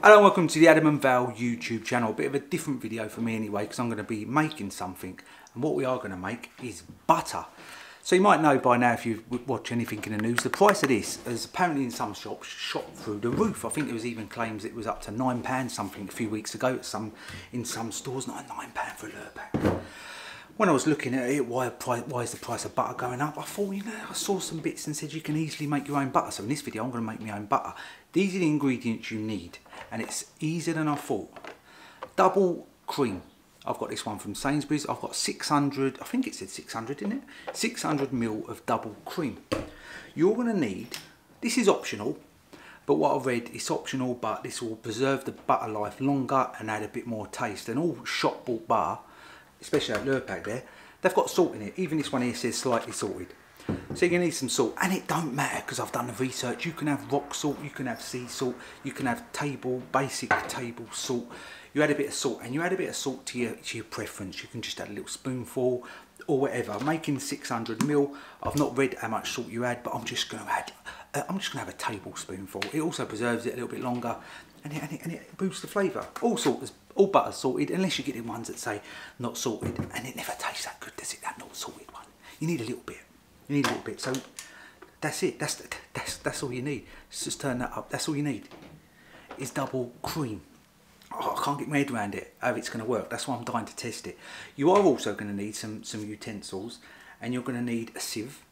Hello and welcome to the Adam Val YouTube channel. A bit of a different video for me anyway, because I'm going to be making something, and what we are going to make is butter. So you might know by now, if you watch anything in the news, the price of this is apparently in some shops shot through the roof. I think there was even claims it was up to £9 something a few weeks ago in some stores. Not £9 for a Lurpak. When I was looking at it, why is the price of butter going up? I thought, you know, I saw some bits and said you can easily make your own butter. So in this video, I'm going to make my own butter. These are the ingredients you need, and it's easier than I thought. Double cream. I've got this one from Sainsbury's. I've got 600, I think it said 600, didn't it? 600 ml of double cream. You're going to need, this is optional, but what I've read, it's optional, but this will preserve the butter life longer and add a bit more taste. And all shop bought butter, especially that Lurpak there, they've got salt in it. Even this one here says slightly salted. So you're going to need some salt, and it don't matter because I've done the research. You can have rock salt, you can have sea salt, you can have basic table salt. You add a bit of salt, and you add a bit of salt to your preference. You can just add a little spoonful or whatever. I'm making 600 ml. I've not read how much salt you add, but I'm just going to add. I'm just going to have a tablespoonful. It also preserves it a little bit longer, and it boosts the flavour. All butter's salted, unless you get the ones that say not salted, and it never tastes that good, does it? That not salted one. You need a little bit. You need a little bit. So that's it. That's all you need. Just turn that up. That's all you need. Is double cream. Oh, I can't get my head around it, how it's going to work. That's why I'm dying to test it. You are also going to need some utensils, and you're going to need a sieve.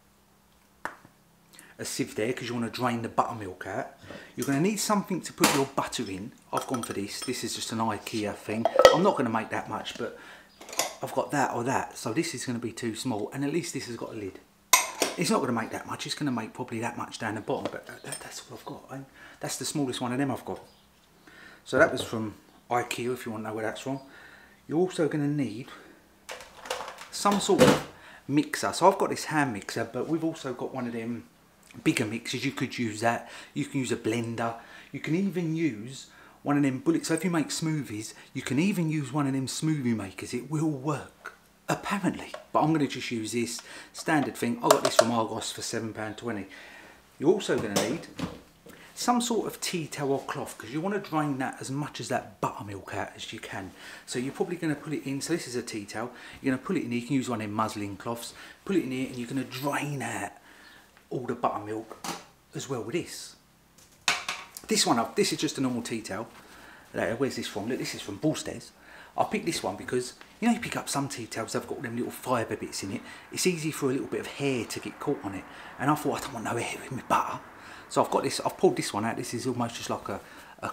A sieve there, because you want to drain the buttermilk out. You're going to need something to put your butter in. I've gone for this. This is just an IKEA thing. I'm not going to make that much, but I've got that or that. So this is going to be too small, and at least this has got a lid. It's not going to make that much. It's going to make probably that much down the bottom, but that's all I've got. That's the smallest one of them I've got. So that was from IKEA, if you want to know where that's from. You're also going to need some sort of mixer. So I've got this hand mixer, but we've also got one of them bigger mixers. You could use that. You can use a blender. You can even use one of them bullets. So if you make smoothies, you can even use one of them smoothie makers. It will work. Apparently, but I'm going to just use this standard thing. I got this from Argos for £7.20. You're also going to need some sort of tea towel or cloth, because you want to drain that as much as that buttermilk out as you can. So you're probably going to put it in. So this is a tea towel. You're going to put it in here. You can use one of them muslin cloths. Put it in here, and you're going to drain out all the buttermilk as well with this. This is just a normal tea towel. Where's this from? Look, this is from Ballstairs. I picked this one because, you know, you pick up some tea towels, they've got them little fibre bits in it. It's easy for a little bit of hair to get caught on it. And I thought, I don't want no hair in my butter. So I've got this, I've pulled this one out. This is almost just like a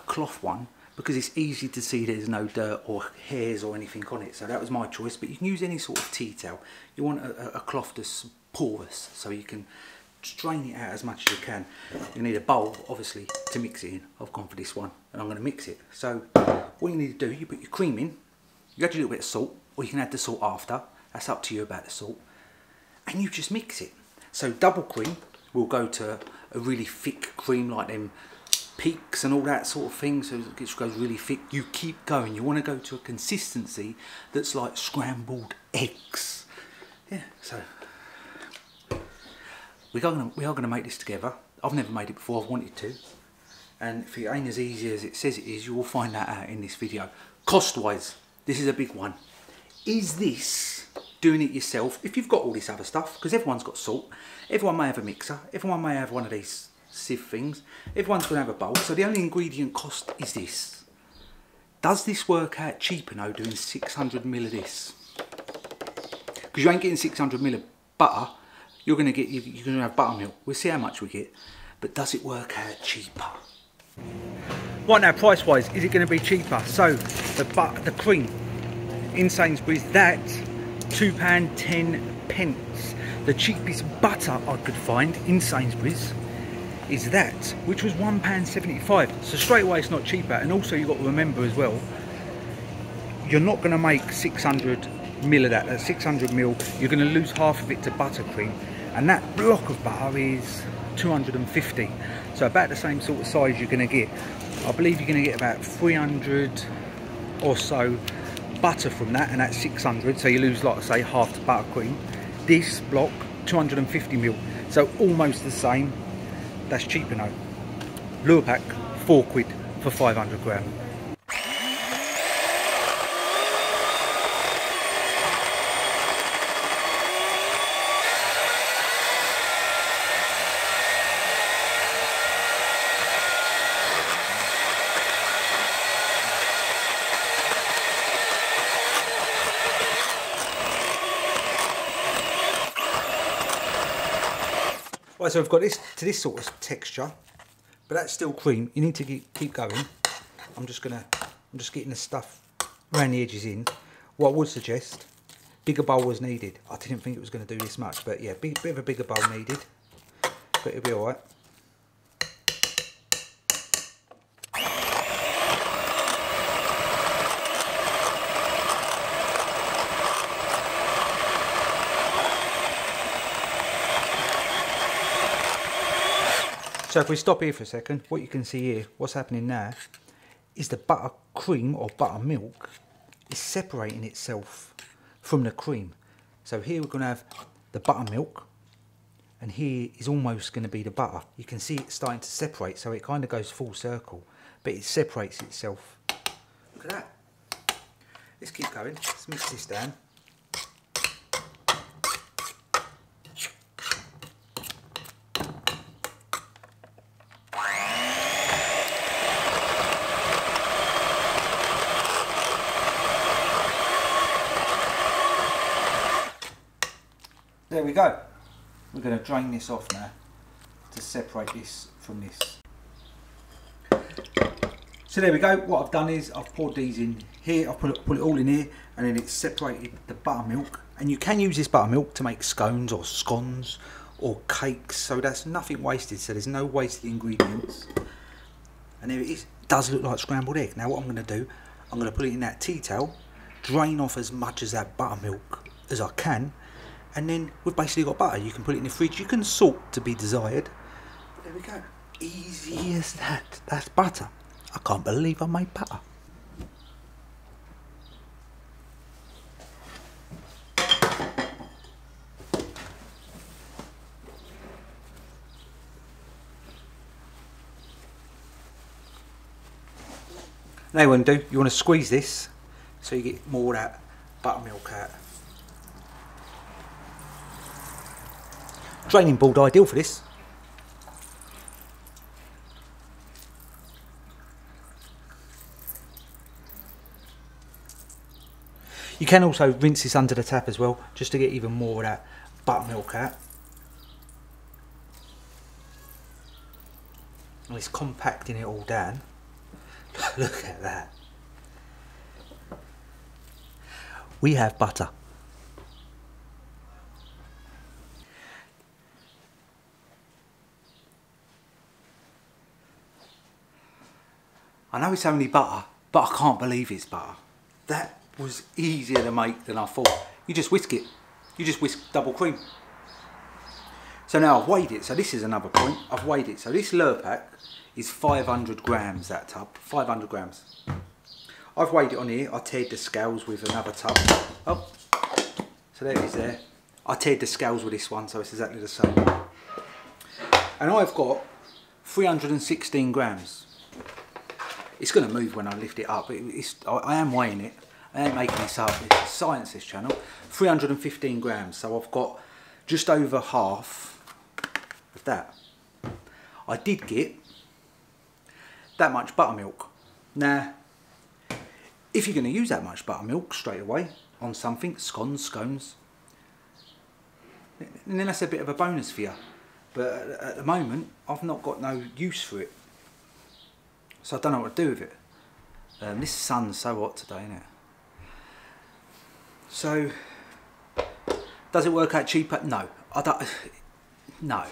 cloth one, because it's easy to see there's no dirt or hairs or anything on it. So that was my choice, but you can use any sort of tea towel. You want a cloth that's porous, so you can strain it out as much as you can. You need a bowl, obviously, to mix it in. I've gone for this one, and I'm going to mix it. So what you need to do, you put your cream in. You add a little bit of salt, or you can add the salt after. That's up to you about the salt. And you just mix it. So double cream will go to a really thick cream, like them Peaks and all that sort of thing. So it just goes really thick. You keep going. You want to go to a consistency that's like scrambled eggs. Yeah, so we are going to make this together. I've never made it before. I've wanted to. And if it ain't as easy as it says it is, you will find that out in this video. Cost-wise, this is a big one. Is this doing it yourself? If you've got all this other stuff, because everyone's got salt, everyone may have a mixer, everyone may have one of these sieve things, everyone's going to have a bowl, so the only ingredient cost is this. Does this work out cheaper now doing 600 ml of this? Because you ain't getting 600 ml of butter, you're going to have buttermilk. We'll see how much we get, but does it work out cheaper? Right now, price wise, is it going to be cheaper? So the cream in Sainsbury's, that's £2.10. The cheapest butter I could find in Sainsbury's is that, which was £1.75. So straight away it's not cheaper. And also you've got to remember as well, you're not going to make 600 ml of that. At 600 ml, you're going to lose half of it to buttercream, and that block of butter is 250. So about the same sort of size you're going to get. I believe you're going to get about 300 or so butter from that, and that's 600. So you lose, like I say, half the buttercream. This block, 250 ml. So almost the same. That's cheaper now. Lurpak, £4 for 500 gram. Right, so we've got this to this sort of texture, but that's still cream. You need to keep going. I'm just getting the stuff around the edges in. What I would suggest, bigger bowl was needed. I didn't think it was going to do this much, but yeah, bit of a bigger bowl needed. But it'll be all right. So if we stop here for a second, what you can see here, what's happening now, is the buttercream or buttermilk is separating itself from the cream. So here we're going to have the buttermilk, and here is almost going to be the butter. You can see it's starting to separate, so it kind of goes full circle, but it separates itself. Look at that. Let's keep going. Let's mix this down. There we go. We're going to drain this off now to separate this from this. So there we go. What I've done is I've poured these in here. I've put it all in here, and then it's separated the buttermilk. And you can use this buttermilk to make scones or scones or cakes. So that's nothing wasted. So there's no wasted ingredients. And there it is. It does look like scrambled egg. Now what I'm going to do, I'm going to put it in that tea towel, drain off as much of that buttermilk as I can. And then we've basically got butter. You can put it in the fridge. You can salt to be desired. But there we go. Easy as that. That's butter. I can't believe I made butter. Now what you want to do, you want to squeeze this so you get more of that buttermilk out. Draining board ideal for this. You can also rinse this under the tap as well, just to get even more of that buttermilk out. And it's compacting it all down. Look at that. We have butter. I know it's only butter, but I can't believe it's butter. That was easier to make than I thought. You just whisk it. You just whisk double cream. So now I've weighed it. So this is another point. I've weighed it. So this Lurpak is 500 grams, that tub. 500 grams. I've weighed it on here. I tared the scales with another tub. Oh, so there it is there. I tared the scales with this one, so it's exactly the same. And I've got 316 grams. It's going to move when I lift it up. I am weighing it. I ain't making this up. It's science, this channel. 315 grams. So I've got just over half of that. I did get that much buttermilk. Now, if you're going to use that much buttermilk straight away on something, scones, and then that's a bit of a bonus for you. But at the moment, I've not got no use for it. So I don't know what to do with it. This sun's so hot today, isn't it? So, does it work out cheaper? No. I don't. No.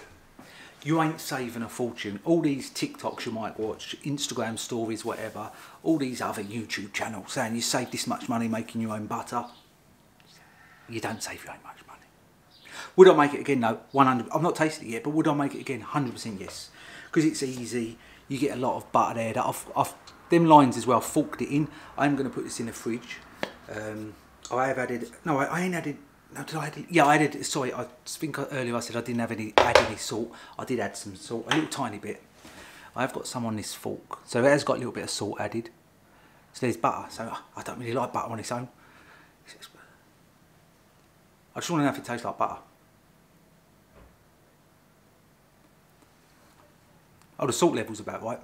You ain't saving a fortune. All these TikToks you might watch, Instagram stories, whatever, all these other YouTube channels saying you save this much money making your own butter. You don't save your own much money. Would I make it again? No. 100. I've not tasted it yet, but would I make it again? 100% yes. Because it's easy. You get a lot of butter there. That I've them lines as well, forked it in. I'm going to put this in the fridge. I have added, no, I ain't added, no, did I add, yeah, I added, sorry, I think earlier I said I didn't add any salt. I did add some salt, a little tiny bit. I have got some on this fork, so it has got a little bit of salt added. So there's butter, so I don't really like butter on its own. I just want to know if it tastes like butter. Oh, the salt level's about right.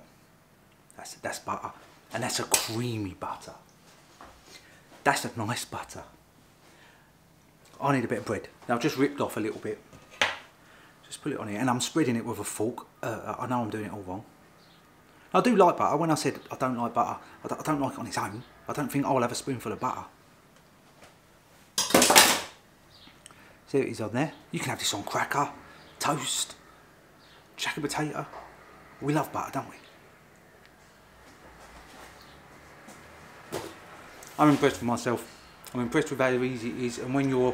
That's butter, and that's a creamy butter. That's a nice butter. I need a bit of bread. Now I've just ripped off a little bit. Just put it on here, and I'm spreading it with a fork. I know I'm doing it all wrong. I do like butter. When I said I don't like butter, I don't like it on its own. I don't think I'll have a spoonful of butter. See what it is on there? You can have this on cracker, toast, jacket potato. We love butter, don't we? I'm impressed with myself. I'm impressed with how easy it is, and when you're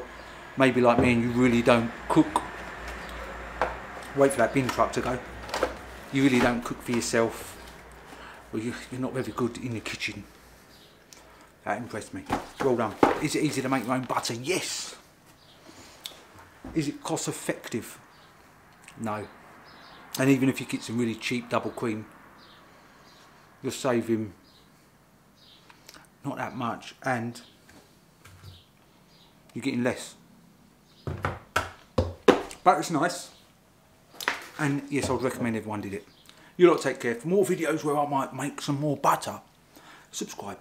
maybe like me and you really don't cook, wait for that bin truck to go. You really don't cook for yourself, or you're not very good in the kitchen. That impressed me. Well done. Is it easy to make your own butter? Yes. Is it cost effective? No. And even if you get some really cheap double cream, you're saving not that much, and you're getting less. But it's nice, and yes, I would recommend everyone did it. You lot take care. For more videos where I might make some more butter, subscribe.